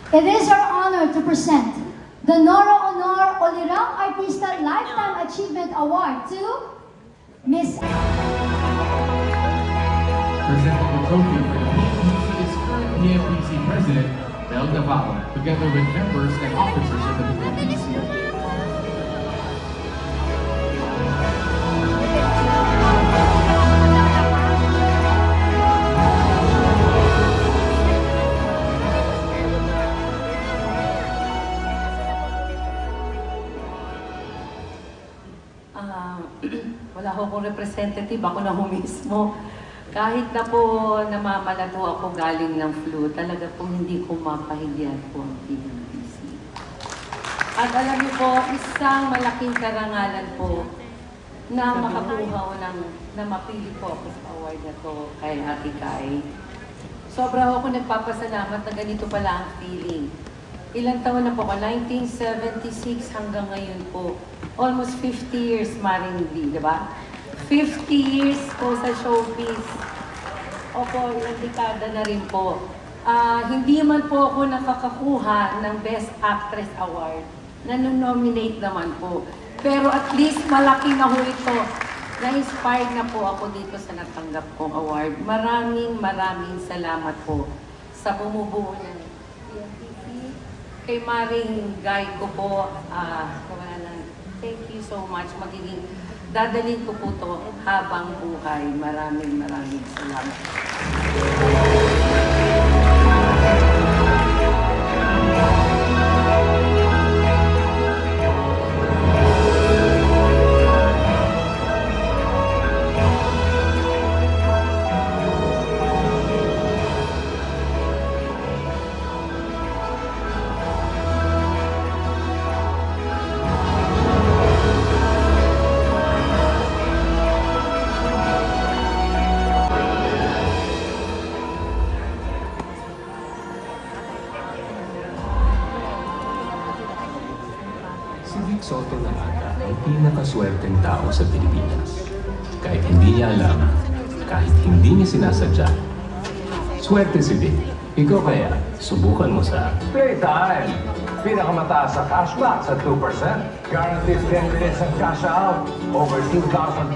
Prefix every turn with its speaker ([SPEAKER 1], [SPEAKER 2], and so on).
[SPEAKER 1] It is our honor to present the Nora Honor Olirang Artista Lifetime Achievement Award to Miss...
[SPEAKER 2] Presenting the trophy for the PMPC is current PMPC President, Mel Navarro, together with members and officers of the PMPC.
[SPEAKER 3] Wala akong representative, ako na mismo. Kahit na po namamalato ako galing ng flu, talaga po hindi ko mapahigian po ang PMPC. At alam niyo po, isang malaking karangalan po na makakuha ko na mapili po ako sa award na to kay Ate Kai. Sobra ako nagpapasalamat na ganito pala ang feeling. Ilang taon na po ako? 1976 hanggang ngayon po. Almost 50 years, Maring D, di ba? 50 years po sa showbiz. Opo, ilang dekada na rin po. Hindi man po ako nakakakuha ng Best Actress Award. Nanonominate naman po. Pero at least malaki na ho ito. Na-inspired na po ako dito sa natanggap kong award. Maraming salamat po sa bumubuo ng PMPC. Kay Maring Guy ko po, thank you so much. Dadalhin ko po ito habang buhay. Maraming salamat.
[SPEAKER 4] Si Vic Soto na ata ang pinakaswerteng tao sa Pilipinas. Kahit hindi niya alam, kahit hindi niya sinasadya. Swerte si Vic. Ikaw kaya, subukan mo sa
[SPEAKER 5] Playtime! Pinakamataas sa cashback sa 2%. Guaranteed 10 minutes ang cash out. Over 2,500